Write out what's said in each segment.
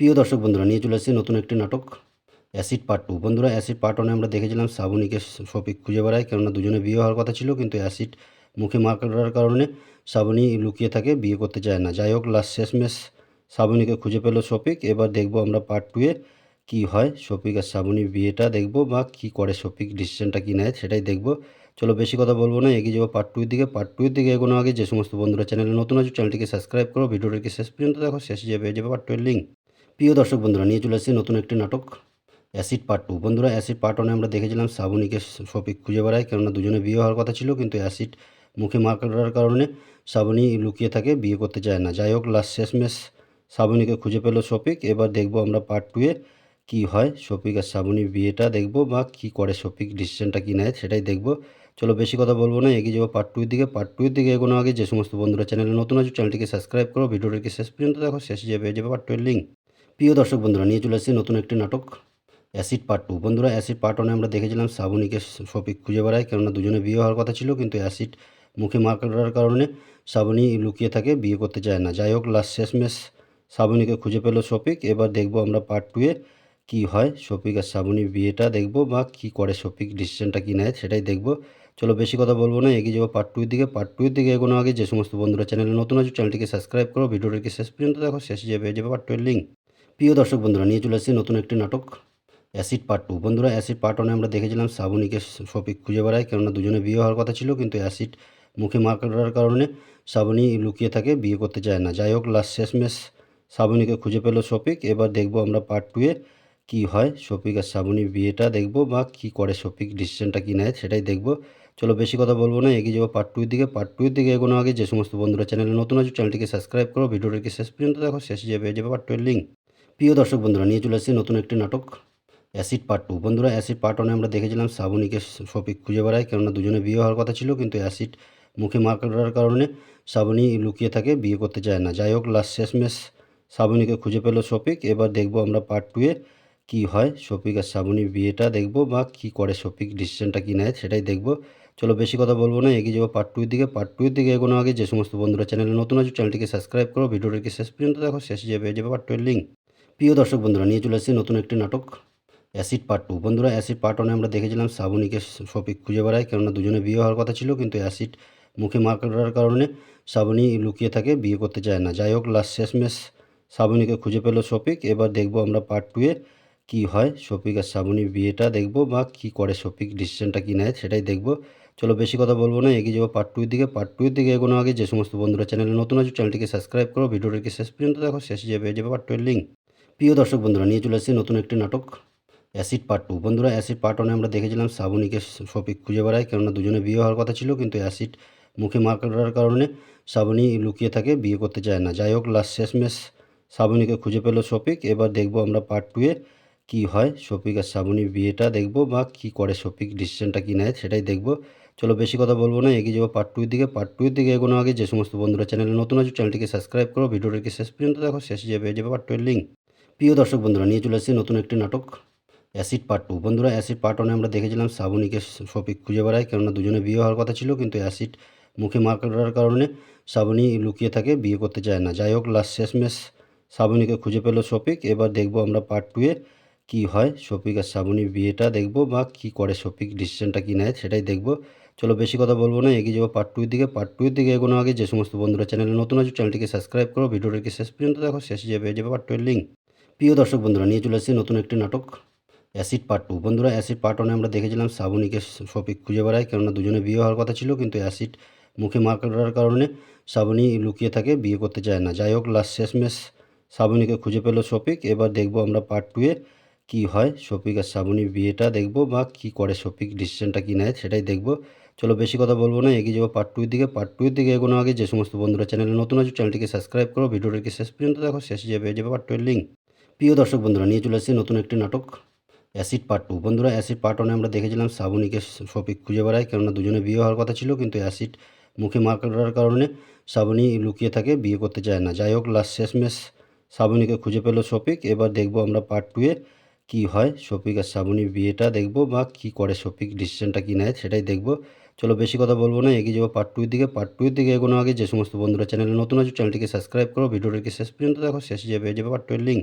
প্রিয় দর্শক বন্ধুরা, নিয়ে চলে এসেছি নতুন একটি নাটক অ্যাসিড পার্ট 2। বন্ধুরা, অ্যাসিড পার্ট 1 এ আমরা দেখেছিলাম শ্রাবণীকে শফিক খুঁজে বেড়ায়, কেননা দুজনে বিয়ে হওয়ার কথা ছিল, কিন্তু অ্যাসিড মুখে মার করার কারণে শ্রাবণী লুকিয়ে থাকে, বিয়ে করতে চায় না। যাই হোক, লাস্ট শেষমেশ শ্রাবণীকে খুঁজে পেল শফিক। এবার দেখবো আমরা পার্ট 2 এ কী হয়, শফিক আর শ্রাবণীর বিয়েটা দেখবো, বা কী করে শফিক, ডিসিশনটা কী নেয় সেটাই দেখবো। চলো বেশি কথা বলবো না, এগিয়ে যাবো পার্ট 2 এর দিকে। পার্ট 2 এর দিকে এগোনো আগে যে সমস্ত বন্ধুরা চ্যানেলে নতুন আছে, চ্যানেলটিকে সাবস্ক্রাইব করো, ভিডিওটিকে শেষ পর্যন্ত দেখো, শেষে যে পেয়ে যাবে পার্ট 2 এর লিঙ্ক। প্রিয় দর্শক বন্ধুরা, নিয়ে চলে এসেছি নতুন একটি নাটক অ্যাসিড পার্ট 2। বন্ধুরা, অ্যাসিড পার্ট 1 এ আমরা দেখেছিলাম শ্রাবণীকে শফিক খুঁজে বেড়ায়, কেননা দুজনে বিয়ে হওয়ার কথা ছিল, কিন্তু অ্যাসিড মুখে মার করার কারণে শ্রাবণী লুকিয়ে থাকে, বিয়ে করতে চায় না। যাই হোক, লাস্ট শেষমেশ শ্রাবণীকে খুঁজে পেল শফিক। এবার দেখবো আমরা পার্ট 2 এ কী হয়, শফিক আর শ্রাবণীর বিয়েটা দেখবো, বা কী করে শফিক, ডিসিশনটা কী নেয় সেটাই দেখবো। চলো বেশি কথা বলবো না, এগিয়ে যাবো পার্ট 2 এর দিকে। পার্ট 2 এর দিকে এগোনো আগে যে সমস্ত বন্ধুরা চ্যানেলে নতুন আছে, চ্যানেলটিকে সাবস্ক্রাইব করো, ভিডিওটিকে শেষ পর্যন্ত দেখো, শেষে যে পেয়ে যাবে পার্ট 2 এর লিঙ্ক। প্রিয় দর্শক বন্ধুরা, নিয়ে চলে এসেছি নতুন একটি নাটক অ্যাসিড পার্ট 2। বন্ধুরা, অ্যাসিড পার্ট 1 এ আমরা দেখেছিলাম শ্রাবণীকে শফিক খুঁজে বেড়ায়, কেননা দুজনে বিয়ে হওয়ার কথা ছিল, কিন্তু অ্যাসিড মুখে মার করার কারণে শ্রাবণী লুকিয়ে থাকে, বিয়ে করতে চায় না। যাই হোক, লাস্ট শেষমেশ শ্রাবণীকে খুঁজে পেল শফিক। এবার দেখবো আমরা পার্ট 2 এ কী হয়, শফিক আর শ্রাবণীর বিয়েটা দেখবো, বা কী করে শফিক, ডিসিশনটা কী নেয় সেটাই দেখবো। চলো বেশি কথা বলবো না, এগিয়ে যাবো পার্ট 2 এর দিকে। পার্ট 2 এর দিকে এগোনো আগে যে সমস্ত বন্ধুরা চ্যানেলে নতুন আছে, চ্যানেলটিকে সাবস্ক্রাইব করো, ভিডিওটিকে শেষ পর্যন্ত দেখো, শেষে যে পেয়ে যাবে পার্ট 2 এর লিঙ্ক। প্রিয় দর্শক বন্ধুরা, নিয়ে চলে এসেছি নতুন একটি নাটক অ্যাসিড পার্ট 2। বন্ধুরা, অ্যাসিড পার্ট 1 এ আমরা দেখেছিলাম শ্রাবণীকে শফিক খুঁজে বেড়ায়, কেননা দুজনে বিয়ে হওয়ার কথা ছিল, কিন্তু অ্যাসিড মুখে মার করার কারণে শ্রাবণী লুকিয়ে থাকে, বিয়ে করতে চায় না। যাই হোক, লাস্ট শেষমেশ শ্রাবণীকে খুঁজে পেল শফিক। এবার দেখবো আমরা পার্ট 2 এ কী হয়, শফিক আর শ্রাবণীর বিয়েটা দেখবো, বা কী করে শফিক, ডিসিশনটা কী নেয় সেটাই দেখবো। চলো বেশি কথা বলবো না, এগিয়ে যাবো পার্ট 2 এর দিকে। পার্ট 2 এর দিকে এগোনো আগে যে সমস্ত বন্ধুরা চ্যানেলে নতুন আছে, চ্যানেলটিকে সাবস্ক্রাইব করো, ভিডিওটিকে শেষ পর্যন্ত দেখো, শেষে যে পেয়ে যাবে পার্ট 2 এর লিঙ্ক। প্রিয় দর্শক বন্ধুরা, নিয়ে চলে এসেছি নতুন একটি নাটক অ্যাসিড পার্ট 2। বন্ধুরা, অ্যাসিড পার্ট 1 এ আমরা দেখেছিলাম শ্রাবণীকে শফিক খুঁজে বেড়ায়, কেননা দুজনে বিয়ে হওয়ার কথা ছিল, কিন্তু অ্যাসিড মুখে মার করার কারণে শ্রাবণী লুকিয়ে থাকে, বিয়ে করতে চায় না। যাই হোক, লাস্ট শেষমেশ শ্রাবণীকে খুঁজে পেল শফিক। এবার দেখবো আমরা পার্ট 2 এ কী হয়, শফিক আর শ্রাবণীর বিয়েটা দেখবো, বা কী করে শফিক, ডিসিশনটা কী নেয় সেটাই দেখবো। চলো বেশি কথা বলবো না, এগিয়ে যাবো পার্ট 2 এর দিকে। পার্ট 2 এর দিকে এগোনো আগে যে সমস্ত বন্ধুরা চ্যানেলে নতুন আছে, চ্যানেলটিকে সাবস্ক্রাইব করো, ভিডিওটিকে শেষ পর্যন্ত দেখো, শেষে যে পেয়ে যাবে পার্ট 2 এর লিঙ্ক। প্রিয় দর্শক বন্ধুরা, নিয়ে চলে এসেছি নতুন একটি নাটক অ্যাসিড পার্ট 2। বন্ধুরা, অ্যাসিড পার্ট 1 এ আমরা দেখেছিলাম শ্রাবণীকে শফিক খুঁজে বেড়ায়, কেননা দুজনে বিয়ে হওয়ার কথা ছিল, কিন্তু অ্যাসিড মুখে মার করার কারণে শ্রাবণী লুকিয়ে থাকে, বিয়ে করতে চায় না। যাই হোক, লাস্ট শেষমেশ শ্রাবণীকে খুঁজে পেল শফিক। এবার দেখবো আমরা পার্ট 2 এ কী হয়, শফিক আর শ্রাবণীর বিয়েটা দেখবো, বা কী করে শফিক, ডিসিশনটা কী নেয় সেটাই দেখবো। চলো বেশি কথা বলবো না, এগিয়ে যাবো পার্ট 2 এর দিকে। পার্ট 2 এর দিকে এগোনো আগে যে সমস্ত বন্ধুরা চ্যানেলে নতুন আছে, চ্যানেলটিকে সাবস্ক্রাইব করো, ভিডিওটিকে শেষ পর্যন্ত দেখো, শেষে যে পেয়ে যাবে পার্ট 2 এর লিঙ্ক। প্রিয় দর্শক বন্ধুরা, নিয়ে চলে এসেছি নতুন একটি নাটক অ্যাসিড পার্ট 2। বন্ধুরা, অ্যাসিড পার্ট 1 এ আমরা দেখেছিলাম শ্রাবণীকে শফিক খুঁজে বেড়ায়, কেননা দুজনে বিয়ে হওয়ার কথা ছিল, কিন্তু অ্যাসিড মুখে মার করার কারণে শ্রাবণী লুকিয়ে থাকে, বিয়ে করতে চায় না। যাই হোক, লাস্ট শেষমেশ শ্রাবণীকে খুঁজে পেল শফিক। এবার দেখবো আমরা পার্ট 2 এ কী হয়, শফিক আর শ্রাবণীর বিয়েটা দেখবো, বা কী করে শফিক, ডিসিশনটা কী নেয় সেটাই দেখবো। চলো বেশি কথা বলবো না, এগিয়ে যাবো পার্ট 2 এর দিকে। পার্ট 2 এর দিকে এগোনো আগে যে সমস্ত বন্ধুরা চ্যানেলে নতুন আছে, চ্যানেলটিকে সাবস্ক্রাইব করো, ভিডিওটিকে শেষ পর্যন্ত দেখো, শেষে যে পেয়ে যাবে পার্ট 2 এর লিঙ্ক। প্রিয় দর্শক বন্ধুরা, নিয়ে চলে এসেছি নতুন একটি নাটক অ্যাসিড পার্ট 2। বন্ধুরা, অ্যাসিড পার্ট 1 এ আমরা দেখেছিলাম শ্রাবণীকে শফিক খুঁজে বেড়ায়, কেননা দুজনে বিয়ে হওয়ার কথা ছিল, কিন্তু অ্যাসিড মুখে মার করার কারণে শ্রাবণী লুকিয়ে থাকে, বিয়ে করতে চায় না। যাই হোক, লাস্ট শেষমেশ শ্রাবণীকে খুঁজে পেল শফিক। এবার দেখবো আমরা পার্ট 2 এ কী হয়, শফিক আর শ্রাবণীর বিয়েটা দেখবো, বা কী করে শফিক, ডিসিশনটা কী নেয় সেটাই দেখবো। চলো বেশি কথা বলবো না, এগিয়ে যাবো পার্ট 2 এর দিকে। পার্ট 2 এর দিকে এগোনো আগে যে সমস্ত বন্ধুরা চ্যানেলে নতুন আছে, চ্যানেলটিকে সাবস্ক্রাইব করো, ভিডিওটিকে শেষ পর্যন্ত দেখো, শেষে যে পেয়ে যাবে পার্ট 2 এর লিঙ্ক। প্রিয় দর্শক বন্ধুরা, নিয়ে চলে এসেছি নতুন একটি নাটক অ্যাসিড পার্ট 2। বন্ধুরা, অ্যাসিড পার্ট 1 এ আমরা দেখেছিলাম শ্রাবণীকে শফিক খুঁজে বেড়ায়, কেননা দুজনে বিয়ে হওয়ার কথা ছিল, কিন্তু অ্যাসিড মুখে মার করার কারণে শ্রাবণী লুকিয়ে থাকে, বিয়ে করতে চায় না। যাই হোক, লাস্ট শেষমেশ শ্রাবণীকে খুঁজে পেল শফিক। এবার দেখবো আমরা পার্ট 2 এ কী হয়, শফিক আর শ্রাবণীর বিয়েটা দেখবো, বা কী করে শফিক, ডিসিশনটা কী নেয় সেটাই দেখবো। চলো বেশি কথা বলবো না, এগিয়ে যাবো পার্ট 2 এর দিকে। পার্ট 2 এর দিকে এগোনো আগে যে সমস্ত বন্ধুরা চ্যানেলে নতুন আছে, চ্যানেলটিকে সাবস্ক্রাইব করো, ভিডিওটিকে শেষ পর্যন্ত দেখো, শেষে যে পেয়ে যাবে পার্ট 2 এর লিঙ্ক। প্রিয় দর্শক বন্ধুরা, নিয়ে চলে এসেছি নতুন একটি নাটক অ্যাসিড পার্ট 2। বন্ধুরা, অ্যাসিড পার্ট 1 এ আমরা দেখেছিলাম শ্রাবণীকে শফিক খুঁজে বেড়ায়, কেননা দুজনে বিয়ে হওয়ার কথা ছিল, কিন্তু অ্যাসিড মুখে মার করার কারণে শ্রাবণী লুকিয়ে থাকে, বিয়ে করতে চায় না। যাই হোক, লাস্ট শেষমেশ শ্রাবণীকে খুঁজে পেল শফিক। এবার দেখবো আমরা পার্ট 2 এ কী হয়, শফিক আর শ্রাবণীর বিয়েটা দেখবো, বা কী করে শফিক, ডিসিশনটা কী নেয় সেটাই দেখবো। চলো বেশি কথা বলবো না, এগিয়ে যাবো পার্ট 2 এর দিকে। পার্ট 2 এর দিকে এগোনো আগে যে সমস্ত বন্ধুরা চ্যানেলে নতুন আছে, চ্যানেলটিকে সাবস্ক্রাইব করো, ভিডিওটিকে শেষ পর্যন্ত দেখো, শেষে যে পেয়ে যাবে পার্ট 2 এর লিঙ্ক।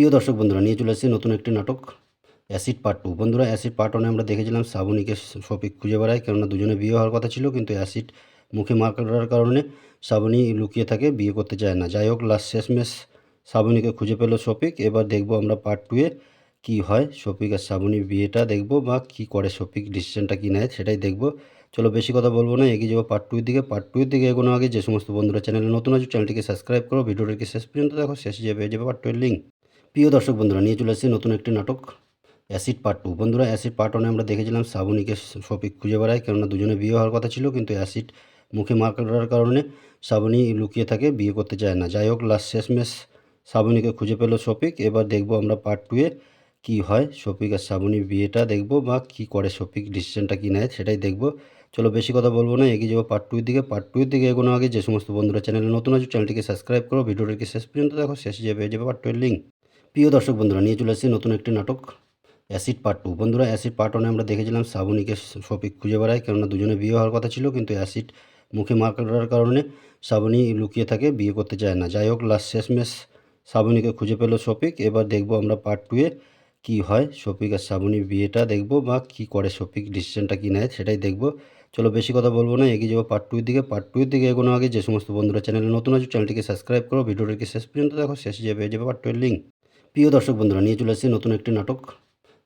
প্রিয় দর্শক বন্ধুরা, নিয়ে চলে এসেছি নতুন একটি নাটক অ্যাসিড পার্ট 2। বন্ধুরা, অ্যাসিড পার্ট 1 আমরা দেখেছিলাম শ্রাবণীকে শফিক খুঁজে বেড়ায়, কেননা দুজনে বিয়ে হওয়ার কথা ছিল, কিন্তু অ্যাসিড মুখে মার করার কারণে শ্রাবণী লুকিয়ে থাকে, বিয়ে করতে চায় না। যাই হোক, শেষমেশ শ্রাবণীকে খুঁজে পেল শফিক। এবার দেখবো আমরা পার্ট 2-এ কী হয়, শফিক আর শ্রাবণীর বিয়েটা দেখবো, বা কী করে শফিক, ডিসিশনটা কী নেয় সেটাই দেখবো। চলো বেশি কথা বলবো না, এগিয়ে যাবো পার্ট 2-এর দিকে। পার্ট 2-এর দিকে এগোনোর আগে যে সমস্ত বন্ধুরা চ্যানেলে নতুন আছে, চ্যানেলটিকে সাবস্ক্রাইব করো, ভিডিওটিকে শেষ পর্যন্ত দেখো, শেষে যে পেয়ে যাবে পার্ট 2-এর লিঙ্ক। প্রিয় দর্শক বন্ধুরা, নিয়ে চলে এসেছি নতুন একটি নাটক অ্যাসিড পার্ট 2। বন্ধুরা, অ্যাসিড পার্ট 1 এ আমরা দেখেছিলাম শ্রাবণীকে শফিক খুঁজে বেড়ায়, কেননা দুজনে বিয়ে হওয়ার কথা ছিল, কিন্তু অ্যাসিড মুখে মারার কারণে শ্রাবণী লুকিয়ে থাকে, বিয়ে করতে চায় না। যাই হোক, শেষমেশ শ্রাবণীকে খুঁজে পেল শফিক। এবার দেখব আমরা পার্ট 2 এ কী হয়, শফিক আর শ্রাবণীর বিয়েটা দেখব, বা কী করে শফিক, ডিসিশনটা কী নেয় সেটাই দেখব। চলো বেশি কথা বলবো না, এগিয়ে যাবো পার্ট 2 এর দিকে। পার্ট 2 এর দিকে এগোনোর আগে যে সমস্ত বন্ধুরা চ্যানেলে নতুন আছে, চ্যানেলটিকে সাবস্ক্রাইব করো, ভিডিওটিকে শেষ পর্যন্ত দেখো, শেষে যে পেয়ে যাবে পার্ট 2 এর লিঙ্ক। প্রিয় দর্শক বন্ধুরা, নিয়ে চলে এসেছি নতুন একটি নাটক অ্যাসিড পার্ট 2। বন্ধুরা, অ্যাসিড পার্ট 1 এ আমরা দেখেছিলাম শ্রাবণীকে শফিক খুঁজে বেড়ায়, কেননা দুজনে বিয়ে হওয়ার কথা ছিল, কিন্তু অ্যাসিড মুখে মারার কারণে শ্রাবণী লুকিয়ে থাকে, বিয়ে করতে চায় না। যাই হোক, শেষমেশ শ্রাবণীকে খুঁজে পেল শফিক। এবার দেখব আমরা পার্ট 2 এ কী হয়, শফিক আর শ্রাবণীর বিয়েটা দেখব, বা কী করে শফিক, ডিসিশনটা কী নেয় সেটাই দেখব। চলো বেশি কথা বলবো না, এগিয়ে যাবো পার্ট 2 এর দিকে। পার্ট 2 এর দিকে এগোনোর আগে যে সমস্ত বন্ধুরা চ্যানেলে নতুন আছে, চ্যানেলটিকে সাবস্ক্রাইব করো, ভিডিওটিকে শেষ পর্যন্ত দেখো, শেষে যে পেয়ে যাবে পার্ট 2 এর লিঙ্ক। প্রিয় দর্শক বন্ধুরা, নিয়ে চলে এসেছি নতুন একটি নাটক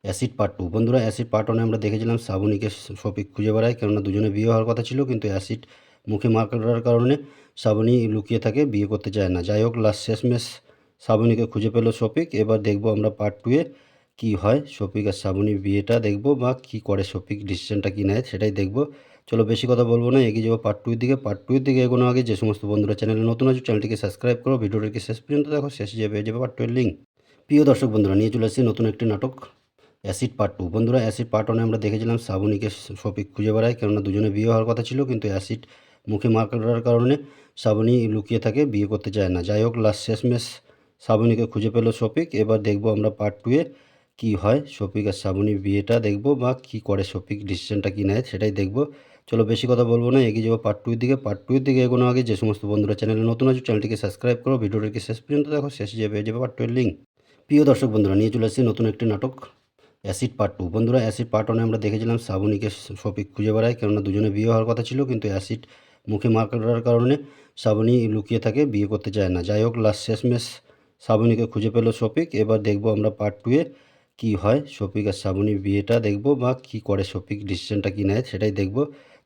অ্যাসিড পার্ট 2। বন্ধুরা, অ্যাসিড পার্ট 1 এ আমরা দেখেছিলাম শ্রাবণীকে শফিক খুঁজে বেড়ায়, কেননা দুজনে বিয়ে হওয়ার কথা ছিল, কিন্তু অ্যাসিড মুখে মারার কারণে শ্রাবণী লুকিয়ে থাকে, বিয়ে করতে চায় না। যাই হোক, শেষমেশ শ্রাবণীকে খুঁজে পেল শফিক। এবার দেখব আমরা পার্ট 2 এ কী হয়, শফিক আর শ্রাবণীর বিয়েটা দেখব, বা কী করে শফিক, ডিসিশনটা কী নেয় সেটাই দেখব। চলো বেশি কথা বলবো না, এগিয়ে যাবো পার্ট 2 এর দিকে। পার্ট 2 এর দিকে এগোনোর আগে যে সমস্ত বন্ধুরা চ্যানেলে নতুন আছে, চ্যানেলটিকে সাবস্ক্রাইব করো, ভিডিওটিকে শেষ পর্যন্ত দেখো, শেষে যে পেয়ে যাবে পার্ট 2 এর লিঙ্ক। প্রিয় দর্শক বন্ধুরা, নিয়ে চলে এসেছি নতুন একটি নাটক অ্যাসিড পার্ট 2। বন্ধুরা, অ্যাসিড পার্ট 1 এ আমরা দেখেছিলাম শ্রাবণীকে শফিক খুঁজে বেড়ায়, কেননা দুজনে বিয়ে হওয়ার কথা ছিল, কিন্তু অ্যাসিড মুখে মারার কারণে শ্রাবণী লুকিয়ে থাকে, বিয়ে করতে চায় না। যাই হোক, শেষমেশ শ্রাবণীকে খুঁজে পেল শফিক। এবার দেখব আমরা পার্ট 2 এ কী হয়, শফিক আর শ্রাবণীর বিয়েটা দেখব, বা কী করে শফিক, ডিসিশনটা কী নেয় সেটাই দেখব। চলো বেশি কথা বলবো না, এগিয়ে যাবো পার্ট 2 এর দিকে। পার্ট 2 এর দিকে এগোনোর আগে যে সমস্ত বন্ধুরা চ্যানেলে নতুন আছে, চ্যানেলটিকে সাবস্ক্রাইব করো, ভিডিওটিকে শেষ পর্যন্ত দেখো, শেষে যে পেয়ে যাবে পার্ট 2 এর লিঙ্ক। প্রিয় দর্শক বন্ধুরা, নিয়ে চলে এসেছি নতুন একটি নাটক অ্যাসিড পার্ট 2। বন্ধুরা, অ্যাসিড পার্ট 1 এ আমরা দেখেছিলাম শ্রাবণীকে শফিক খুঁজে বেড়ায়, কেননা দুজনে বিয়ে হওয়ার কথা ছিল, কিন্তু অ্যাসিড মুখে মারার কারণে শ্রাবণী লুকিয়ে থাকে, বিয়ে করতে চায় না। যাই হোক, শেষমেশ শ্রাবণীকে খুঁজে পেল শফিক। এবার দেখব আমরা পার্ট 2 এ কী হয়, শফিক আর শ্রাবণীর বিয়েটা দেখব, বা কী করে শফিক, ডিসিশনটা কী নেয় সেটাই দেখব।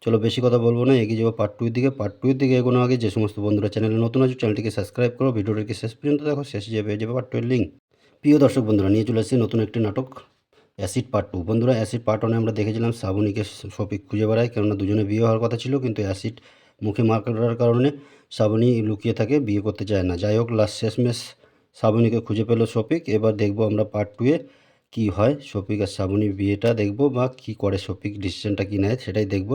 চলো বেশি কথা বলবো না, এগিয়ে যাবো পার্ট 2 এর দিকে। পার্ট 2 এর দিকে এগোনোর আগে যে সমস্ত বন্ধুরা চ্যানেলে নতুন আছে, চ্যানেলটিকে সাবস্ক্রাইব করো, ভিডিওটিকে শেষ পর্যন্ত দেখো, শেষে যে পেয়ে যাবে পার্ট 2 এর লিঙ্ক। প্রিয় দর্শক বন্ধুরা, নিয়ে চলে এসেছি নতুন একটি নাটক অ্যাসিড পার্ট 2। বন্ধুরা, অ্যাসিড পার্ট 1 এ আমরা দেখেছিলাম শ্রাবণীকে শফিক খুঁজে বেড়ায়, কেননা দুজনে বিয়ে হওয়ার কথা ছিল, কিন্তু অ্যাসিড মুখে মারার কারণে শ্রাবণী লুকিয়ে থাকে, বিয়ে করতে চায় না। যাই হোক, শেষমেশ শ্রাবণীকে খুঁজে পেল শফিক। এবার দেখব আমরা পার্ট 2 এ কী হয়, শফিক আর শ্রাবণীর বিয়েটা দেখব, বা কী করে শফিক, ডিসিশনটা কী নেয় সেটাই দেখব।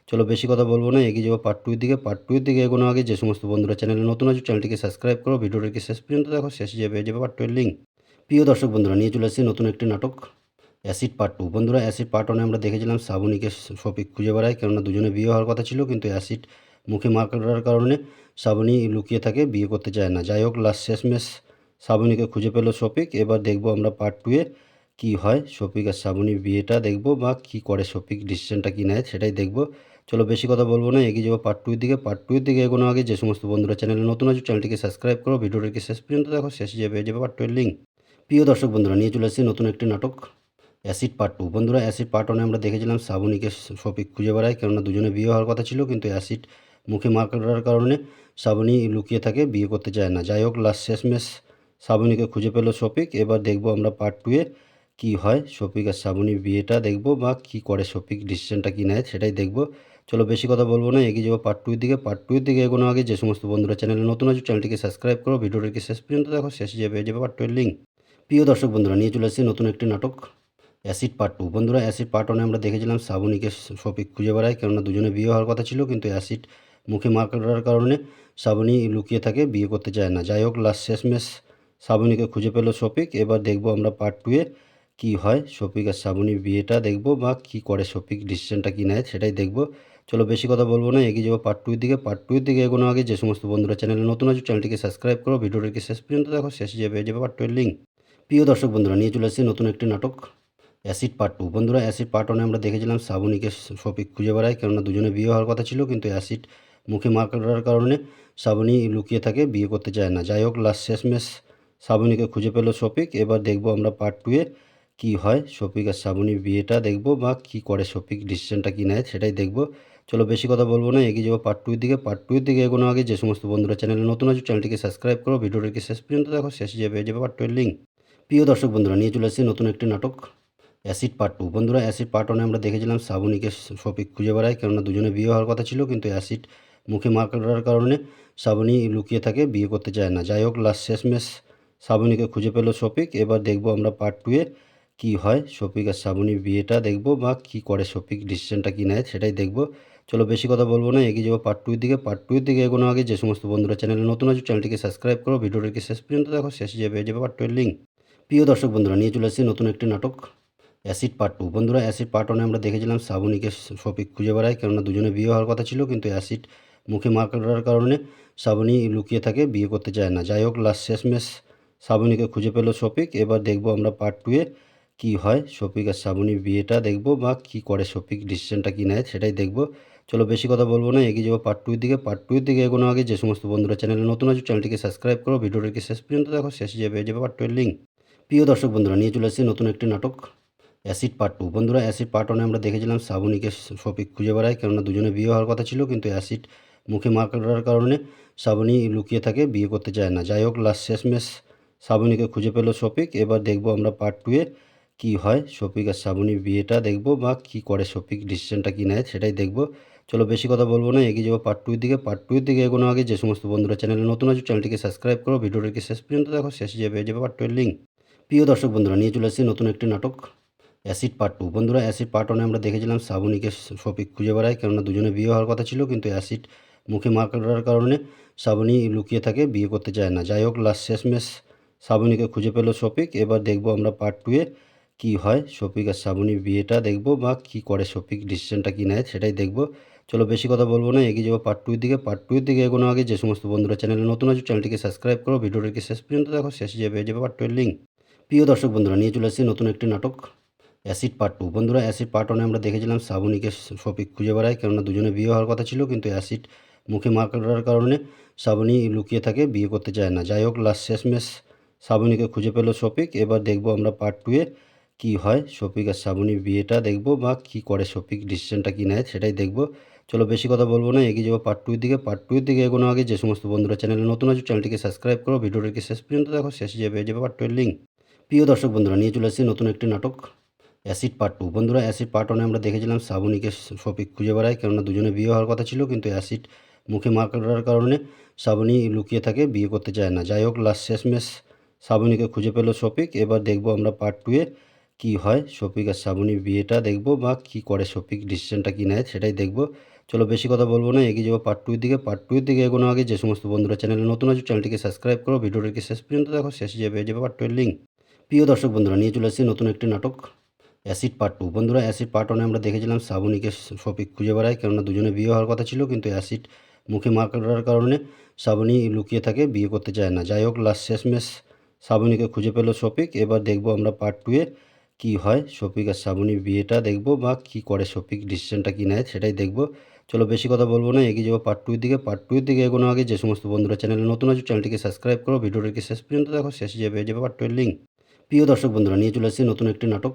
চলো বেশি কথা বলবো না, এগিয়ে যাবো পার্ট 2 এর দিকে। পার্ট 2 এর দিকে এগোনোর আগে যে সমস্ত বন্ধুরা চ্যানেলে নতুন আছে, চ্যানেলটিকে সাবস্ক্রাইব করো, ভিডিওটিকে শেষ পর্যন্ত দেখো, শেষে যে পেয়ে যাবে পার্ট 2 এর লিঙ্ক। প্রিয় দর্শক বন্ধুরা, নিয়ে চলে এসেছি নতুন একটি নাটক অ্যাসিড পার্ট 2। বন্ধুরা, অ্যাসিড পার্ট 1 এ আমরা দেখেছিলাম শ্রাবণীকে শফিক খুঁজে বেড়ায়, কেননা দুজনে বিয়ে হওয়ার কথা ছিল, কিন্তু অ্যাসিড মুখে মারার কারণে শ্রাবণী লুকিয়ে থাকে, বিয়ে করতে চায় না। যাই হোক, শেষমেশ শ্রাবণীকে খুঁজে পেল শফিক। এবার দেখব আমরা পার্ট 2 এ কী হয়, শফিক আর শ্রাবণীর বিয়েটা দেখব, বা কী করে শফিক, ডিসিশনটা কী নেয় সেটাই দেখব। চলো বেশি কথা বলবো না, এগিয়ে যাবো পার্ট 2 এর দিকে। পার্ট 2 এর দিকে এগোনোর আগে যে সমস্ত বন্ধুরা চ্যানেলে নতুন আছে, চ্যানেলটিকে সাবস্ক্রাইব করো, ভিডিওটিকে শেষ পর্যন্ত দেখো, শেষে যে পেয়ে যাবে পার্ট 2 এর লিঙ্ক। প্রিয় দর্শক বন্ধুরা, নিয়ে চলে এসেছি নতুন একটি নাটক অ্যাসিড পার্ট 2। বন্ধুরা, অ্যাসিড পার্ট 1 এ আমরা দেখেছিলাম শ্রাবণীকে শফিক খুঁজে বেড়ায়, কেননা দুজনে বিয়ে হওয়ার কথা ছিল, কিন্তু অ্যাসিড মুখে মারার কারণে শ্রাবণী লুকিয়ে থাকে, বিয়ে করতে চায় না। যাই হোক, শেষমেশ শ্রাবণীকে খুঁজে পেল শফিক। এবার দেখব আমরা পার্ট 2 এ কী হয়, শফিক আর শ্রাবণীর বিয়েটা দেখব, বা কী করে শফিক, ডিসিশনটা কী নেয় সেটাই দেখব। চলো বেশি কথা বলবো না, এগিয়ে যাবো পার্ট 2 এর দিকে। পার্ট 2 এর দিকে এগোনোর আগে যে সমস্ত বন্ধুরা চ্যানেলে নতুন আছে, চ্যানেলটিকে সাবস্ক্রাইব করো, ভিডিওটিকে শেষ পর্যন্ত দেখো, শেষে যে পেয়ে যাবে পার্ট 2 এর লিঙ্ক। প্রিয় দর্শক বন্ধুরা, নিয়ে চলে এসেছি নতুন একটি নাটক অ্যাসিড পার্ট 2। বন্ধুরা, অ্যাসিড পার্ট 1 এ আমরা দেখেছিলাম শ্রাবণীকে শফিক খুঁজে বেড়ায়, কেননা দুজনে বিয়ে হওয়ার কথা ছিল, কিন্তু অ্যাসিড মুখে মারার কারণে শ্রাবণী লুকিয়ে থাকে, বিয়ে করতে চায় না। যাই হোক, শেষমেশ শ্রাবণীকে খুঁজে পেল শফিক। এবার দেখব আমরা পার্ট 2 এ কী হয়, শফিক আর শ্রাবণীর বিয়েটা দেখব, বা কী করে শফিক, ডিসিশনটা কী নেয় সেটাই দেখব। চলো বেশি কথা বলবো না, এগিয়ে যাবো পার্ট 2 এর দিকে। পার্ট 2 এর দিকে এগোনোর আগে যে সমস্ত বন্ধুরা চ্যানেলে নতুন আছে, চ্যানেলটিকে সাবস্ক্রাইব করো, ভিডিওটিকে শেষ পর্যন্ত দেখো, শেষে যে পেয়ে যাবে পার্ট 2 এর লিঙ্ক। প্রিয় দর্শক বন্ধুরা, নিয়ে চলে এসেছি নতুন একটি নাটক অ্যাসিড পার্ট 2। বন্ধুরা, অ্যাসিড পার্ট 1 এ আমরা দেখেছিলাম শ্রাবণীকে শফিক খুঁজে বেড়ায়, কেননা দুজনে বিয়ে হওয়ার কথা ছিল, কিন্তু অ্যাসিড মুখে মারার কারণে শ্রাবণী লুকিয়ে থাকে, বিয়ে করতে চায় না। যাই হোক, শেষমেশ শ্রাবণীকে খুঁজে পেল শফিক। এবার দেখব আমরা পার্ট 2 এ কী হয়, শফিক আর শ্রাবণীর বিয়েটা দেখব, বা কী করে শফিক, ডিসিশনটা কী নেয় সেটাই দেখব। চলো বেশি কথা বলবো না, এগিয়ে যাবো পার্ট 2 এর দিকে। পার্ট 2 এর দিকে এগোনোর আগে যে সমস্ত বন্ধুরা চ্যানেলে নতুন আছে, চ্যানেলটিকে সাবস্ক্রাইব করো, ভিডিওটিকে শেষ পর্যন্ত দেখো, শেষে যে পেয়ে যাবে পার্ট 2 এর লিঙ্ক। প্রিয় দর্শক বন্ধুরা, নিয়ে চলে এসেছি নতুন একটি নাটক অ্যাসিড পার্ট 2। বন্ধুরা, অ্যাসিড পার্ট 1 আমরা দেখেছিলাম শ্রাবণীকে শফিক খুঁজে বেড়ায়, কেননা দুজনে বিয়ে হওয়ার কথা ছিল, কিন্তু অ্যাসিড মুখে মার করার কারণে শ্রাবণী লুকিয়ে থাকে, বিয়ে করতে চায় না। যাই হোক, লাস্ট শেষমেশ শ্রাবণীকে খুঁজে পেল শফিক। এবার দেখবো আমরা পার্ট 2-এ কী হয়, শফিক আর শ্রাবণীর বিয়েটা দেখবো, বা কী করে শফিক, ডিসিশনটা কী নেয় সেটাই দেখবো। চলো বেশি কথা বলবো না, এগিয়ে যাবো পার্ট 2-এর দিকে। পার্ট 2-এর দিকে এগোনো আগে যে সমস্ত বন্ধুরা চ্যানেলে নতুন আছে, চ্যানেলটিকে সাবস্ক্রাইব করো, ভিডিওটিকে শেষ পর্যন্ত দেখো, শেষে যে পেয়ে যাবে পার্ট 2-এর লিঙ্ক। প্রিয় দর্শক বন্ধুরা, নিয়ে চলে এসেছি নতুন একটি নাটক অ্যাসিড পার্ট 2। বন্ধুরা, অ্যাসিড পার্ট 1-এ আমরা দেখেছিলাম শ্রাবণীকে শফিক খুঁজে বেড়ায়, কেননা দুজনে বিয়ে হওয়ার কথা ছিল, কিন্তু অ্যাসিড মুখে মার করার কারণে শ্রাবণী লুকিয়ে থাকে, বিয়ে করতে চায় না। যাই হোক, লাস্ট শেষমেশ শ্রাবণীকে খুঁজে পেল শফিক। এবার দেখবো আমরা পার্ট 2-এ কী হয়, শফিক আর শ্রাবণীর বিয়েটা দেখবো, বা কী করে শফিক, ডিসিশনটা কী নেয় সেটাই দেখবো। চলো বেশি কথা বলবো না, এগিয়ে যাবো পার্ট 2-এর দিকে। পার্ট 2-এর দিকে এগোনো আগে যে সমস্ত বন্ধুরা চ্যানেলে নতুন আছে, চ্যানেলটিকে সাবস্ক্রাইব করো, ভিডিওটিকে শেষ পর্যন্ত দেখো, শেষে যে পেয়ে যাবে পার্ট 2-এর লিঙ্ক। প্রিয় দর্শক বন্ধুরা, নিয়ে চলে এসেছি নতুন একটি নাটক অ্যাসিড পার্ট 2। বন্ধুরা, অ্যাসিড পার্ট 1-এ আমরা দেখেছিলাম শ্রাবণীকে শফিক খুঁজে বেড়ায়, কেননা দুজনে বিয়ে হওয়ার কথা ছিল, কিন্তু অ্যাসিড মুখে মার করার কারণে শ্রাবণী লুকিয়ে থাকে, বিয়ে করতে চায় না। যাই হোক, লাস্ট শেষমেশ শ্রাবণীকে খুঁজে পেল শফিক। এবার দেখবো আমরা পার্ট 2-এ কী হয়, শফিক আর শ্রাবণীর বিয়েটা দেখবো, বা কী করে শফিক, ডিসিশনটা কী নেয় সেটাই দেখবো। চলো বেশি কথা বলবো না, এগিয়ে যাবো পার্ট 2-এর দিকে। পার্ট 2-এর দিকে এগোনো আগে যে সমস্ত বন্ধুরা চ্যানেলে নতুন আছে, চ্যানেলটিকে সাবস্ক্রাইব করো, ভিডিওটিকে শেষ পর্যন্ত দেখো, শেষে যে পেয়ে যাবে পার্ট 2-এর লিঙ্ক। প্রিয় দর্শক বন্ধুরা, নিয়ে চলে এসেছি নতুন একটি নাটক অ্যাসিড পার্ট 2। বন্ধুরা, অ্যাসিড পার্ট 1-এ আমরা দেখেছিলাম শ্রাবণীকে শফিক খুঁজে বেড়ায়, কেননা দুজনে বিয়ে হওয়ার কথা ছিল, কিন্তু অ্যাসিড মুখে মার করার কারণে শ্রাবণী লুকিয়ে থাকে, বিয়ে করতে চায় না। যাই হোক, লাস্ট শেষমেশ শ্রাবণীকে খুঁজে পেল শফিক। এবার দেখবো আমরা পার্ট 2-এ কী হয়, শফিক আর শ্রাবণীর বিয়েটা দেখবো, বা কী করে শফিক, ডিসিশনটা কী নেয় সেটাই দেখবো। চলো বেশি কথা বলবো না, এগিয়ে যাবো পার্ট 2-এর দিকে। পার্ট 2-এর দিকে এগোনো আগে যে সমস্ত বন্ধুরা চ্যানেলে নতুন আছে, চ্যানেলটিকে সাবস্ক্রাইব করো, ভিডিওটিকে শেষ পর্যন্ত দেখো, শেষে যে পেয়ে যাবে পার্ট 2-এর লিঙ্ক। প্রিয় দর্শক বন্ধুরা, নিয়ে চলে এসেছি নতুন একটি নাটক অ্যাসিড পার্ট 2। বন্ধুরা, অ্যাসিড পার্ট 1-এ আমরা দেখেছিলাম শ্রাবণীকে শফিক খুঁজে বেড়ায়, কেননা দুজনে বিয়ে হওয়ার কথা ছিল, কিন্তু অ্যাসিড মুখে মার করার কারণে শ্রাবণী লুকিয়ে থাকে, বিয়ে করতে চায় না। যাই হোক, লাস্ট শেষমেশ শ্রাবণীকে খুঁজে পেল শফিক। এবার দেখবো আমরা পার্ট 2-এ কী হয়, শফিক আর শ্রাবণীর বিয়েটা দেখবো, বা কী করে শফিক, ডিসিশনটা কী নেয় সেটাই দেখবো। চলো বেশি কথা বলবো না, এগিয়ে যাবো পার্ট 2-এর দিকে। পার্ট 2-এর দিকে এগোনো আগে যে সমস্ত বন্ধুরা চ্যানেলে নতুন আছে, চ্যানেলটিকে সাবস্ক্রাইব করো, ভিডিওটিকে শেষ পর্যন্ত দেখো, শেষে যে পেয়ে যাবে পার্ট 2-এর লিঙ্ক। প্রিয় দর্শক বন্ধুরা, নিয়ে চলে এসেছি নতুন একটি নাটক অ্যাসিড পার্ট 2। বন্ধুরা, অ্যাসিড পার্ট 1-এ আমরা দেখেছিলাম শ্রাবণীকে শফিক খুঁজে বেড়ায়, কেননা দুজনে বিয়ে হওয়ার কথা ছিল, কিন্তু অ্যাসিড মুখে মার করার কারণে শ্রাবণী লুকিয়ে থাকে, বিয়ে করতে চায় না। যাই হোক, লাস্ট শেষমেশ শ্রাবণীকে খুঁজে পেল শফিক। এবার দেখবো আমরা পার্ট 2-এ কী হয়, শফিক আর শ্রাবণীর বিয়েটা দেখবো, বা কী করে শফিক, ডিসিশনটা কী নেয় সেটাই দেখবো। চলো বেশি কথা বলবো না, এগিয়ে যাবো পার্ট 2-এর দিকে। পার্ট 2-এর দিকে এগোনো আগে যে সমস্ত বন্ধুরা চ্যানেলে নতুন আছে, চ্যানেলটিকে সাবস্ক্রাইব করো, ভিডিওটিকে শেষ পর্যন্ত দেখো, শেষে যে পেয়ে যাবে পার্ট 2-এর লিঙ্ক। প্রিয় দর্শক বন্ধুরা, নিয়ে চলে এসেছি নতুন একটি নাটক অ্যাসিড পার্ট 2। বন্ধুরা, অ্যাসিড পার্ট 1-এ আমরা দেখেছিলাম শ্রাবণীকে শফিক খুঁজে বেড়ায়, কেননা দুজনে বিয়ে হওয়ার কথা ছিল, কিন্তু অ্যাসিড মুখে মার করার কারণে শ্রাবণী লুকিয়ে থাকে, বিয়ে করতে চায় না। যাই হোক, লাস্ট শেষমেশ শ্রাবণীকে খুঁজে পেল শফিক। এবার দেখবো আমরা পার্ট 2-এ কী হয়, শফিক আর শ্রাবণীর বিয়েটা দেখবো, বা কী করে শফিক, ডিসিশনটা কী নেয় সেটাই দেখবো। চলো বেশি কথা বলবো না, এগিয়ে যাবো পার্ট 2-এর দিকে। পার্ট 2-এর দিকে এগোনো আগে যে সমস্ত বন্ধুরা চ্যানেলে নতুন আছে, চ্যানেলটিকে সাবস্ক্রাইব করো, ভিডিওটিকে শেষ পর্যন্ত দেখো, শেষে যে পেয়ে যাবে পার্ট 2-এর লিঙ্ক। প্রিয় দর্শক বন্ধুরা, নিয়ে চলে এসেছি নতুন একটি নাটক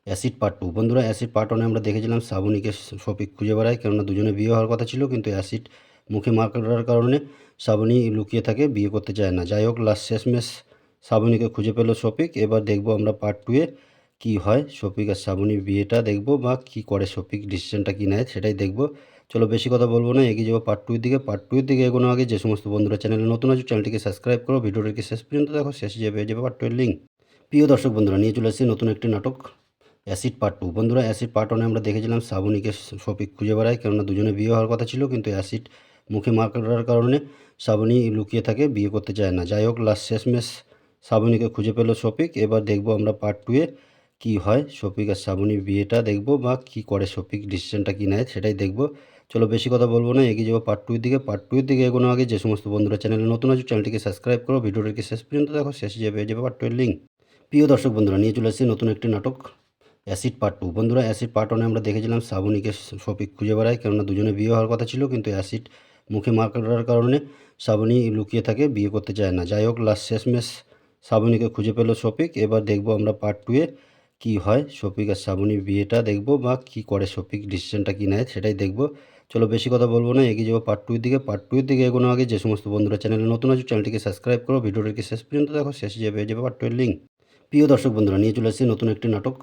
অ্যাসিড পার্ট 2। বন্ধুরা, অ্যাসিড পার্ট 1-এ আমরা দেখেছিলাম শ্রাবণীকে শফিক খুঁজে বেড়ায়, কেননা দুজনে বিয়ে হওয়ার কথা ছিল, কিন্তু অ্যাসিড মুখে মার করার কারণে শ্রাবণী লুকিয়ে থাকে, বিয়ে করতে চায় না। যাই হোক, লাস্ট শেষমেশ শ্রাবণীকে খুঁজে পেল শফিক। এবার দেখবো আমরা পার্ট 2-এ কী হয়, শফিক আর শ্রাবণীর বিয়েটা দেখবো, বা কী করে শফিক, ডিসিশনটা কী নেয় সেটাই দেখবো। চলো বেশি কথা বলবো না, এগিয়ে যাবো পার্ট 2-এর দিকে। পার্ট 2-এর দিকে এগোনো আগে যে সমস্ত বন্ধুরা চ্যানেলে নতুন আছে, চ্যানেলটিকে সাবস্ক্রাইব করো, ভিডিওটিকে শেষ পর্যন্ত দেখো, শেষে যে পেয়ে যাবে পার্ট 2-এর লিঙ্ক। প্রিয় দর্শক বন্ধুরা, নিয়ে চলে এসেছি নতুন একটি নাটক অ্যাসিড পার্ট 2। বন্ধুরা, অ্যাসিড পার্ট 1-এ আমরা দেখেছিলাম শ্রাবণীকে শফিক খুঁজে বেড়ায়, কেননা দুজনে বিয়ে হওয়ার কথা ছিল, কিন্তু অ্যাসিড মুখে মার করার কারণে শ্রাবণী লুকিয়ে থাকে, বিয়ে করতে চায় না। যাই হোক, লাস্ট শেষমেশ শ্রাবণীকে খুঁজে পেল শফিক। এবার দেখবো আমরা পার্ট 2-এ কী হয়, শফিক আর শ্রাবণীর বিয়েটা দেখবো, বা কী করে শফিক, ডিসিশনটা কী নেয় সেটাই দেখবো। চলো বেশি কথা বলবো না, এগিয়ে যাবো পার্ট 2-এর দিকে। পার্ট 2-এর দিকে এগোনো আগে যে সমস্ত বন্ধুরা চ্যানেলে নতুন আছে, চ্যানেলটিকে সাবস্ক্রাইব করো, ভিডিওটিকে শেষ পর্যন্ত দেখো, শেষে যে পেয়ে যাবে পার্ট 2-এর লিঙ্ক। প্রিয় দর্শক বন্ধুরা, নিয়ে চলে এসেছি নতুন একটি নাটক অ্যাসিড পার্ট 2। বন্ধুরা, অ্যাসিড পার্ট 1-এ আমরা দেখেছিলাম শ্রাবণীকে শফিক খুঁজে বেড়ায়, কেননা দুজনে বিয়ে হওয়ার কথা ছিল, কিন্তু অ্যাসিড মুখে মার করার কারণে শ্রাবণী লুকিয়ে থাকে, বিয়ে করতে চায় না। যাই হোক, লাস্ট শেষমেশ শ্রাবণীকে খুঁজে পেল শফিক। এবার দেখবো আমরা পার্ট 2-এ কী হয়, শফিক আর শ্রাবণীর বিয়েটা দেখবো, বা কী করে শফিক, ডিসিশনটা কী নেয় সেটাই দেখবো। চলো বেশি কথা বলবো না, এগিয়ে যাবো পার্ট 2-এর দিকে। পার্ট 2-এর দিকে এগোনো আগে যে সমস্ত বন্ধুরা চ্যানেলে নতুন আছে, চ্যানেলটিকে সাবস্ক্রাইব করো, ভিডিওটিকে শেষ পর্যন্ত দেখো, শেষে যে পেয়ে যাবে পার্ট 2-এর লিঙ্ক। প্রিয় দর্শক বন্ধুরা, নিয়ে চলে এসেছি নতুন একটি নাটক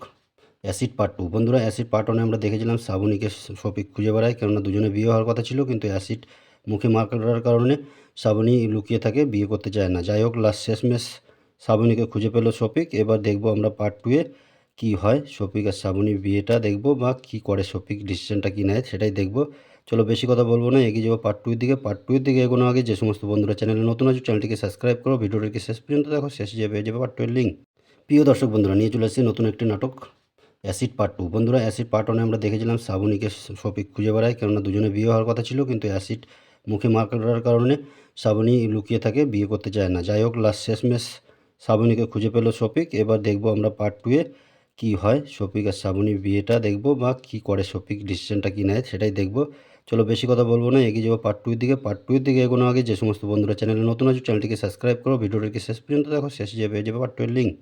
অ্যাসিড পার্ট 2। বন্ধুরা, অ্যাসিড পার্ট 1 আমরা দেখেছিলাম শ্রাবণীকে শফিক খুঁজে বেড়ায়, কেননা দুজনে বিয়ে হওয়ার কথা ছিল, কিন্তু অ্যাসিড মুখে মারার কারণে শ্রাবণী লুকিয়ে থাকে, বিয়ে করতে চায় না। যাই হোক, লাস্ট শেষমেশ শ্রাবণীকে খুঁজে পেল শফিক। এবার দেখবো আমরা পার্ট 2-এ কী হয়, শফিক আর শ্রাবণীর বিয়েটা দেখবো, বা কী করে শফিক, ডিসিশনটা কী নেয় সেটাই দেখবো। চলো বেশি কথা বলবো না, এগিয়ে যাবো পার্ট 2-এর দিকে। পার্ট 2-এর দিকে এগোনো আগে যে সমস্ত বন্ধুরা চ্যানেলে নতুন আছে, চ্যানেলটিকে সাবস্ক্রাইব করো, ভিডিওটিকে শেষ পর্যন্ত দেখো, শেষে যাবে পেয়ে যাবে পার্ট 2-এর লিঙ্ক। প্রিয় দর্শক বন্ধুরা, নিয়ে চলে এসেছি নতুন একটি নাটক অ্যাসিড পার্ট 2। বন্ধুরা, অ্যাসিড পার্ট 1-এ আমরা দেখেছিলাম শ্রাবণীকে শফিক খুঁজে বেড়ায়, কেননা দুজনে বিয়ে হওয়ার কথা ছিল, কিন্তু অ্যাসিড মুখে মারার কারণে শ্রাবণী লুকিয়ে থাকে, বিয়ে করতে চায় না। যাই হোক, লাস্ট শেষমেশ শ্রাবণীকে খুঁজে পেল শফিক। এবার দেখবো আমরা পার্ট 2-এ কী হয়, শফিক আর শ্রাবণীর বিয়েটা দেখবো, বা কী করে শফিক, ডিসিশনটা কী নেয় সেটাই দেখবো। চলো বেশি কথা বলবো না, এগিয়ে যাবো পার্ট 2-এর দিকে। পার্ট 2-এর দিকে এগোনো আগে যে সমস্ত বন্ধুরা চ্যানেলে নতুন আছে, চ্যানেলটিকে সাবস্ক্রাইব করো, ভিডিওটিকে শেষ পর্যন্ত দেখো, শেষে যাবে পেয়ে যাবে পার্ট 2-এর লিঙ্ক।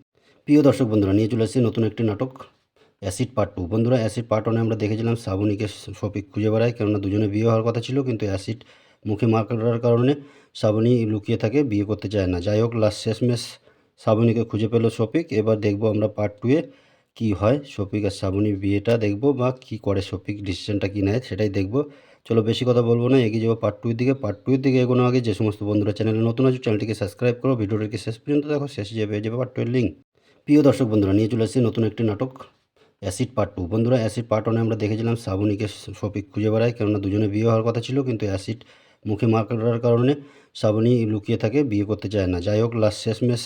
প্রিয় দর্শক বন্ধুরা, নিয়ে চলে এসেছি নতুন একটি নাটক অ্যাসিড পার্ট 2। বন্ধুরা, অ্যাসিড পার্ট 1-এ আমরা দেখেছিলাম শ্রাবণীকে শফিক খুঁজে বেড়ায়, কেননা দুজনে বিয়ে হওয়ার কথা ছিল, কিন্তু অ্যাসিড মুখে মারার কারণে শ্রাবণী লুকিয়ে থাকে, বিয়ে করতে চায় না। যাই হোক, লাস্ট শেষমেশ শ্রাবণীকে খুঁজে পেল শফিক। এবার দেখবো আমরা পার্ট 2-এ কী হয়, শফিক আর শ্রাবণীর বিয়েটা দেখবো, বা কী করে শফিক, ডিসিশনটা কী নেয় সেটাই দেখবো। চলো বেশি কথা বলবো না, এগিয়ে যাবো পার্ট 2-এর দিকে। পার্ট 2-এর দিকে এগোনো আগে যে সমস্ত বন্ধুরা চ্যানেলে নতুন আছে, চ্যানেলটিকে সাবস্ক্রাইব করো, ভিডিওটিকে শেষ পর্যন্ত দেখো, শেষে যাবে পেয়ে যাবে পার্ট 2-এর লিঙ্ক। প্রিয় দর্শক বন্ধুরা, নিয়ে চলে এসেছি নতুন একটি নাটক অ্যাসিড পার্ট 2। বন্ধুরা, অ্যাসিড পার্ট 1-এ আমরা দেখেছিলাম শ্রাবণীকে শফিক খুঁজে বেড়ায়, কেননা দুজনে বিয়ে হওয়ার কথা ছিল, কিন্তু অ্যাসিড মুখে মারার কারণে শ্রাবণী লুকিয়ে থাকে, বিয়ে করতে চায় না। যাই হোক, লাস্ট শেষমেশ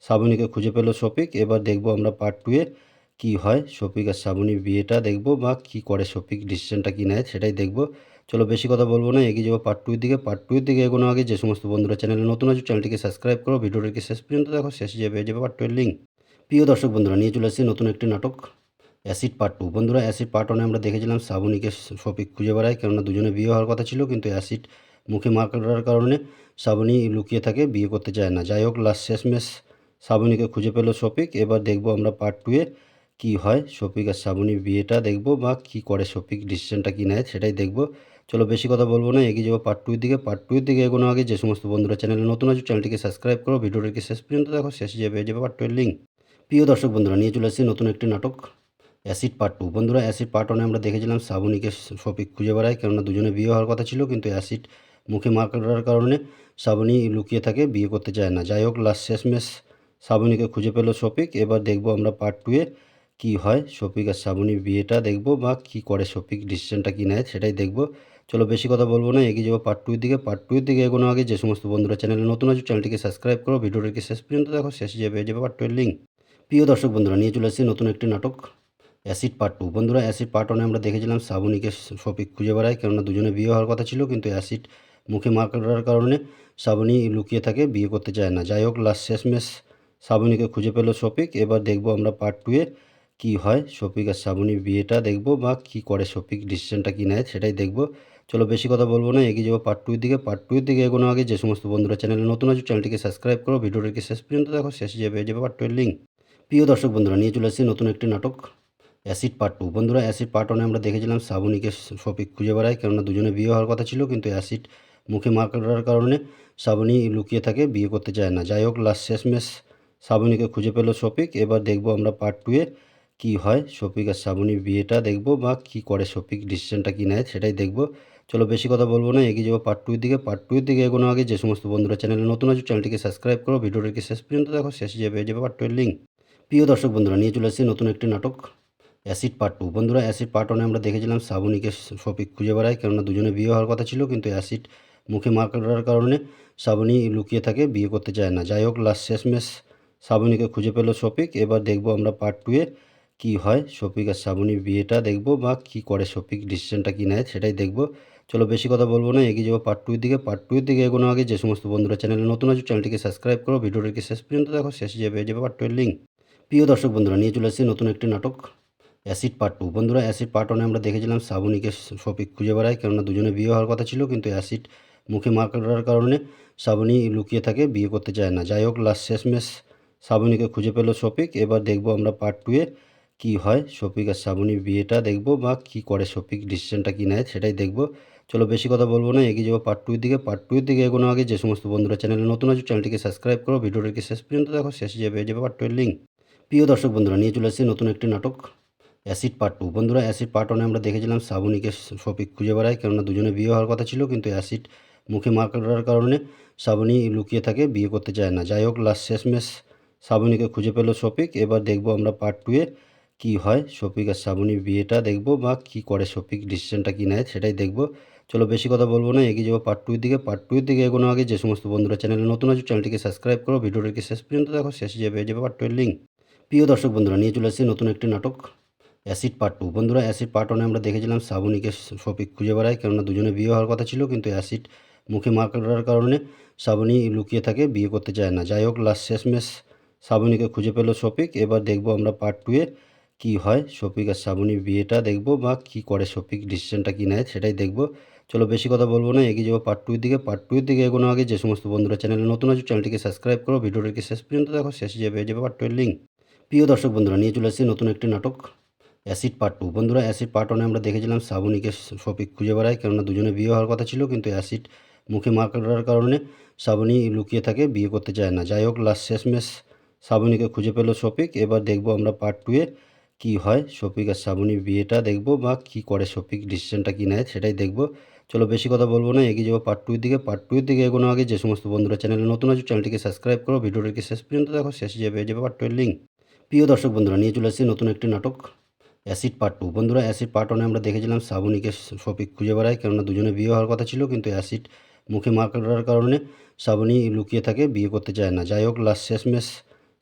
শ্রাবণীকে খুঁজে পেল শফিক। এবার দেখবো আমরা পার্ট 2-এ কী হয়, শফিক আর শ্রাবণীর বিয়েটা দেখবো, বা কী করে শফিক, ডিসিশনটা কী নেয় সেটাই দেখবো। চলো বেশি কথা বলবো না, এগিয়ে যাবো পার্ট 2-এর দিকে। পার্ট 2-এর দিকে এগোনো আগে যে সমস্ত বন্ধুরা চ্যানেলে নতুন আছে, চ্যানেলটিকে সাবস্ক্রাইব করো, ভিডিওটিকে শেষ পর্যন্ত দেখো, শেষে যাবে পেয়ে যাবে পার্ট 2-এর লিঙ্ক। প্রিয় দর্শক বন্ধুরা, নিয়ে চলে এসেছি নতুন একটি নাটক অ্যাসিড পার্ট 2। বন্ধুরা, অ্যাসিড পার্ট 1-এ আমরা দেখেছিলাম শ্রাবণীকে শফিক খুঁজে বেড়ায়, কেননা দুজনে বিয়ে হওয়ার কথা ছিল, কিন্তু অ্যাসিড মুখে মারার কারণে শ্রাবণী লুকিয়ে থাকে, বিয়ে করতে চায় না। যাই হোক, লাস্ট শেষমেশ শ্রাবণীকে খুঁজে পেল শফিক। এবার দেখবো আমরা পার্ট 2-এ কী হয়, শফিক আর শ্রাবণীর বিয়েটা দেখবো, বা কী করে শফিক, ডিসিশনটা কী নেয় সেটাই দেখবো। চলো বেশি কথা বলবো না, এগিয়ে যাবো পার্ট 2-এর দিকে। পার্ট 2-এর দিকে এগোনো আগে যে সমস্ত বন্ধুরা চ্যানেলে নতুন আছে, চ্যানেলটিকে সাবস্ক্রাইব করো, ভিডিওটিকে শেষ পর্যন্ত দেখো, শেষে যাবে পেয়ে যাবে পার্ট 2-এর লিঙ্ক। প্রিয় দর্শক বন্ধুরা, নিয়ে চলে এসেছি নতুন একটি নাটক অ্যাসিড পার্ট 2। বন্ধুরা, অ্যাসিড পার্ট 1-এ আমরা দেখেছিলাম শ্রাবণীকে শফিক খুঁজে বেড়ায়, কেননা দুজনে বিয়ে হওয়ার কথা ছিল, কিন্তু অ্যাসিড মুখে মারার কারণে শ্রাবণী লুকিয়ে থাকে, বিয়ে করতে চায় না। যাই হোক, লাস্ট শেষমেশ শ্রাবণীকে খুঁজে পেল শফিক। এবার দেখবো আমরা পার্ট 2-এ কী হয়, শফিক আর শ্রাবণীর বিয়েটা দেখবো, বা কী করে শফিক, ডিসিশনটা কী নেয় সেটাই দেখবো। চলো বেশি কথা বলবো না, এগিয়ে যাবো পার্ট 2-এর দিকে। পার্ট 2-এর দিকে এগোনো আগে যে সমস্ত বন্ধুরা চ্যানেলে নতুন আছে, চ্যানেলটিকে সাবস্ক্রাইব করো, ভিডিওটিকে শেষ পর্যন্ত দেখো, শেষে যাবে পেয়ে যাবে পার্ট 2-এর লিঙ্ক। প্রিয় দর্শক বন্ধুরা, নিয়ে চলে এসেছি নতুন একটি নাটক অ্যাসিড পার্ট 2। বন্ধুরা, অ্যাসিড পার্ট 1-এ আমরা দেখেছিলাম শ্রাবণীকে শফিক খুঁজে বেড়ায়, কেননা দুজনে বিয়ে হওয়ার কথা ছিল, কিন্তু অ্যাসিড মুখে মারার কারণে শ্রাবণী লুকিয়ে থাকে, বিয়ে করতে চায় না। যাই হোক, লাস্ট শেষমেশ শ্রাবণীকে খুঁজে পেল শফিক। এবার দেখবো আমরা পার্ট 2-এ কী হয়, শফিক আর শ্রাবণীর বিয়েটা দেখবো, বা কী করে শফিক, ডিসিশনটা কী নেয় সেটাই দেখবো। চলো বেশি কথা বলবো না, এগিয়ে যাবো পার্ট 2-এর দিকে। পার্ট 2-এর দিকে এগোনো আগে যে সমস্ত বন্ধুরা চ্যানেলে নতুন আছে, চ্যানেলটিকে সাবস্ক্রাইব করো, ভিডিওটিকে শেষ পর্যন্ত দেখো, শেষে যাবে পেয়ে যাবে পার্ট 2-এর লিঙ্ক। প্রিয় দর্শক বন্ধুরা, নিয়ে চলে এসেছি নতুন একটি নাটক অ্যাসিড পার্ট 2। বন্ধুরা, অ্যাসিড পার্ট 1-এ আমরা দেখেছিলাম শ্রাবণীকে শফিক খুঁজে বেড়ায়, কেননা দুজনে বিয়ে হওয়ার কথা ছিল, কিন্তু অ্যাসিড মুখে মারার কারণে শ্রাবণী লুকিয়ে থাকে, বিয়ে করতে চায় না। যাই হোক, লাস্ট শেষমেশ শ্রাবণীকে খুঁজে পেল শফিক। এবার দেখবো আমরা পার্ট 2-এ কী হয়, শফিক আর শ্রাবণীর বিয়েটা দেখবো, বা কী করে শফিক, ডিসিশনটা কী নেয় সেটাই দেখবো। চলো বেশি কথা বলবো না, এগিয়ে যাবো পার্ট 2-এর দিকে। পার্ট 2-এর দিকে এগোনো আগে যে সমস্ত বন্ধুরা চ্যানেলে নতুন আছে, চ্যানেলটিকে সাবস্ক্রাইব করো, ভিডিওটিকে শেষ পর্যন্ত দেখো, শেষে যাবে পেয়ে যাবে পার্ট 2-এর লিঙ্ক। প্রিয় দর্শক বন্ধুরা, নিয়ে চলে এসেছি নতুন একটি নাটক অ্যাসিড পার্ট 2। বন্ধুরা, অ্যাসিড পার্ট 1-এ আমরা দেখেছিলাম শ্রাবণীকে শফিক খুঁজে বেড়ায়, কেননা দুজনে বিয়ে হওয়ার কথা ছিল, কিন্তু অ্যাসিড মুখে মারার কারণে শ্রাবণী লুকিয়ে থাকে, বিয়ে করতে চায় না। যাই হোক, লাস্ট শেষমেশ শ্রাবণীকে খুঁজে পেল শফিক। এবার দেখবো আমরা পার্ট 2-এ কী হয়, শফিক আর শ্রাবণীর বিয়েটা দেখবো, বা কী করে শফিক, ডিসিশনটা কী নেয় সেটাই দেখবো। চলো বেশি কথা বলবো না, এগিয়ে যাবো পার্ট 2-এর দিকে। পার্ট 2-এর দিকে এগোনো আগে যে সমস্ত বন্ধুরা চ্যানেলে নতুন আছে, চ্যানেলটিকে সাবস্ক্রাইব করো, ভিডিওটিকে শেষ পর্যন্ত দেখো, শেষে যাবে পেয়ে যাবে পার্ট 2-এর লিঙ্ক। প্রিয় দর্শক বন্ধুরা, নিয়ে চলে এসেছি নতুন একটি নাটক অ্যাসিড পার্ট 2। বন্ধুরা, অ্যাসিড পার্ট 1-এ আমরা দেখেছিলাম শ্রাবণীকে শফিক খুঁজে বেড়ায়, কেননা দুজনে বিয়ে হওয়ার কথা ছিল, কিন্তু অ্যাসিড মুখে মারার কারণে শ্রাবণী লুকিয়ে থাকে, বিয়ে করতে চায় না। যাই হোক, লাস্ট শেষমেশ শ্রাবণীকে খুঁজে পেল শফিক। এবার দেখবো আমরা পার্ট 2-এ কী হয়, শফিক আর শ্রাবণীর বিয়েটা দেখবো, বা কী করে শফিক, ডিসিশনটা কী নেয় সেটাই দেখবো। চলো বেশি কথা বলবো না, এগিয়ে যাবো পার্ট 2-এর দিকে। পার্ট 2-এর দিকে এগোনো আগে যে সমস্ত বন্ধুরা চ্যানেলে নতুন আছে, চ্যানেলটিকে সাবস্ক্রাইব করো, ভিডিওটিকে শেষ পর্যন্ত দেখো, শেষে যাবে পেয়ে যাবে পার্ট 2-এর লিঙ্ক। প্রিয় দর্শক বন্ধুরা, নিয়ে চলে এসেছি নতুন একটি নাটক অ্যাসিড পার্ট 2। বন্ধুরা, অ্যাসিড পার্ট 1 আমরা দেখেছিলাম শ্রাবণীকে শফিক খুঁজে বেড়ায়, কেননা দুজনে বিয়ে হওয়ার কথা ছিল, কিন্তু অ্যাসিড মুখে মারার কারণে শ্রাবণী লুকিয়ে থাকে, বিয়ে করতে চায় না। যাই হোক, শেষমেশ শ্রাবণীকে খুঁজে পেল শফিক। এবার দেখব আমরা পার্ট 2-এ কী হয়, শফিক আর শ্রাবণীর বিয়েটা দেখব, বা কী করে শফিক, ডিসিশনটা কী নেয় সেটাই দেখব। চলো বেশি কথা বলবো না, এগিয়ে যাবো পার্ট 2-এর দিকে। পার্ট 2-এর দিকে এগোনোর আগে যে সমস্ত বন্ধুরা চ্যানেলে নতুন আছে, চ্যানেলটিকে সাবস্ক্রাইব করো, ভিডিওটিকে শেষ পর্যন্ত দেখো, শেষে যাবে পার্ট 2-এর লিঙ্ক। প্রিয় দর্শক বন্ধুরা, নিয়ে চলে এসেছি নতুন একটি নাটক অ্যাসিড পার্ট 2। বন্ধুরা, অ্যাসিড পার্ট 1-এ আমরা দেখেছিলাম শ্রাবণীকে শফিক খুঁজে বেড়ায়, কেননা দুজনে বিয়ে হওয়ার কথা ছিল, কিন্তু অ্যাসিড মুখে মারার কারণে শ্রাবণী লুকিয়ে থাকে, বিয়ে করতে চায় না। যাই হোক, শেষমেশ শ্রাবণীকে খুঁজে পেল শফিক। এবার দেখব আমরা পার্ট 2-এ কী হয়, শফিক আর শ্রাবণীর বিয়েটা দেখব, বা কী করে শফিক, ডিসিশনটা কী নেয় সেটাই দেখব। চলো বেশি কথা বলবো না, এগিয়ে যাবো পার্ট 2-এর দিকে। পার্ট 2-এর দিকে এগোনোর আগে যে সমস্ত বন্ধুরা চ্যানেলে নতুন আছে, চ্যানেলটিকে সাবস্ক্রাইব করো, ভিডিওটিকে শেষ পর্যন্ত দেখো, শেষে যাবে পার্ট 2-এর লিঙ্ক। প্রিয় দর্শক বন্ধুরা, নিয়ে চলে এসেছি নতুন একটি নাটক অ্যাসিড পার্ট 2। বন্ধুরা, অ্যাসিড পার্ট 1-এ আমরা দেখেছিলাম শ্রাবণীকে শফিক খুঁজে বেড়ায়, কেননা দুজনে বিয়ে হওয়ার কথা ছিল, কিন্তু অ্যাসিড মুখে মারার কারণে শ্রাবণী লুকিয়ে থাকে, বিয়ে করতে চায় না। যাই হোক, শেষমেশ শ্রাবণীকে খুঁজে পেল শফিক। এবার দেখব আমরা পার্ট 2-এ কী হয়, শফিক আর শ্রাবণীর বিয়েটা দেখব, বা কী করে শফিক, ডিসিশনটা কী নেয় সেটাই দেখব। চলো বেশি কথা বলবো না, এগিয়ে যাবো পার্ট 2-এর দিকে। পার্ট 2-এর দিকে এগোনোর আগে যে সমস্ত বন্ধুরা চ্যানেলে নতুন আছে, চ্যানেলটিকে সাবস্ক্রাইব করো, ভিডিওটিকে শেষ পর্যন্ত দেখো, শেষে যাবে পার্ট 2-এর লিঙ্ক। প্রিয় দর্শক বন্ধুরা, নিয়ে চলে এসেছি নতুন একটি নাটক অ্যাসিড পার্ট 2। বন্ধুরা, অ্যাসিড পার্ট 1-এ আমরা দেখেছিলাম শ্রাবণীকে শফিক খুঁজে বেড়ায়, কেননা দুজনে বিয়ে হওয়ার কথা ছিল, কিন্তু অ্যাসিড মুখে মারার কারণে শ্রাবণী লুকিয়ে থাকে, বিয়ে করতে চায় না। যাই হোক, শেষমেশ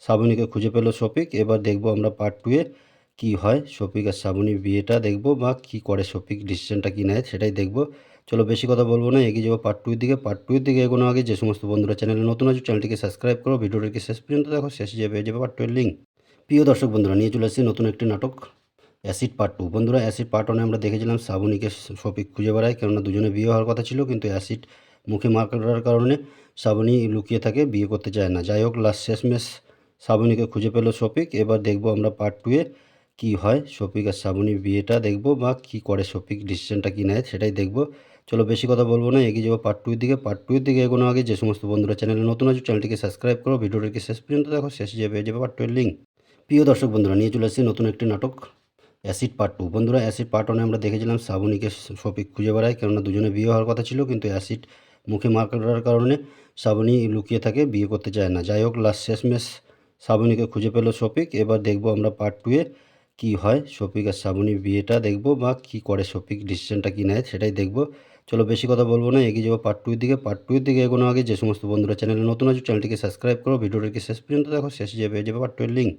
শ্রাবণীকে খুঁজে পেল শফিক। এবার দেখব আমরা পার্ট 2-এ কী হয়, শফিক আর শ্রাবণীর বিয়েটা দেখব, বা কী করে শফিক, ডিসিশনটা কী নেয় সেটাই দেখব। চলো বেশি কথা বলবো না, এগিয়ে যাবো পার্ট 2-এর দিকে। পার্ট 2-এর দিকে এগোনোর আগে যে সমস্ত বন্ধুরা চ্যানেলে নতুন আছে, চ্যানেলটিকে সাবস্ক্রাইব করো, ভিডিওটিকে শেষ পর্যন্ত দেখো, শেষে যাবে পার্ট 2-এর লিঙ্ক। প্রিয় দর্শক বন্ধুরা, নিয়ে চলে এসেছি নতুন একটি নাটক অ্যাসিড পার্ট 2। বন্ধুরা, অ্যাসিড পার্ট 1-এ আমরা দেখেছিলাম শ্রাবণীকে শফিক খুঁজে বেড়ায়, কেননা দুজনে বিয়ে হওয়ার কথা ছিল, কিন্তু অ্যাসিড মুখে মারার কারণে শ্রাবণী লুকিয়ে থাকে, বিয়ে করতে চায় না। যাই হোক, শেষমেশ শ্রাবণীকে খুঁজে পেল শফিক। এবার দেখব আমরা পার্ট 2-এ কী হয়, শফিক আর শ্রাবণীর বিয়েটা দেখব, বা কী করে শফিক, ডিসিশনটা কী নেয় সেটাই দেখব। চলো বেশি কথা বলবো না, এগিয়ে যাবো পার্ট 2-এর দিকে। পার্ট 2-এর দিকে এগোনোর আগে যে সমস্ত বন্ধুরা চ্যানেলে নতুন আছে, চ্যানেলটিকে সাবস্ক্রাইব করো, ভিডিওটিকে শেষ পর্যন্ত দেখো, শেষে যাবে পার্ট 2-এর লিঙ্ক। প্রিয় দর্শক বন্ধুরা, নিয়ে চলে এসেছি নতুন একটি নাটক অ্যাসিড পার্ট 2। বন্ধুরা, অ্যাসিড পার্ট 1-এ আমরা দেখেছিলাম শ্রাবণীকে শফিক খুঁজে বেড়ায়, কেননা দুজনে বিয়ে হওয়ার কথা ছিল, কিন্তু অ্যাসিড মুখে মারার কারণে শ্রাবণী লুকিয়ে থাকে, বিয়ে করতে চায় না। যাই হোক, শেষমেশ শ্রাবণীকে খুঁজে পেল শফিক। এবার দেখব আমরা পার্ট 2-এ কী হয়, শফিক আর শ্রাবণীর বিয়েটা দেখব, বা কী করে শফিক, ডিসিশনটা কী নেয় সেটাই দেখব। চলো বেশি কথা বলবো না, এগিয়ে যাবো পার্ট 2-এর দিকে। পার্ট 2-এর দিকে এগোনোর আগে যে সমস্ত বন্ধুরা চ্যানেলে নতুন আছে, চ্যানেলটিকে সাবস্ক্রাইব করো, ভিডিওটিকে শেষ পর্যন্ত দেখো, শেষে যাবে পার্ট 2-এর লিঙ্ক।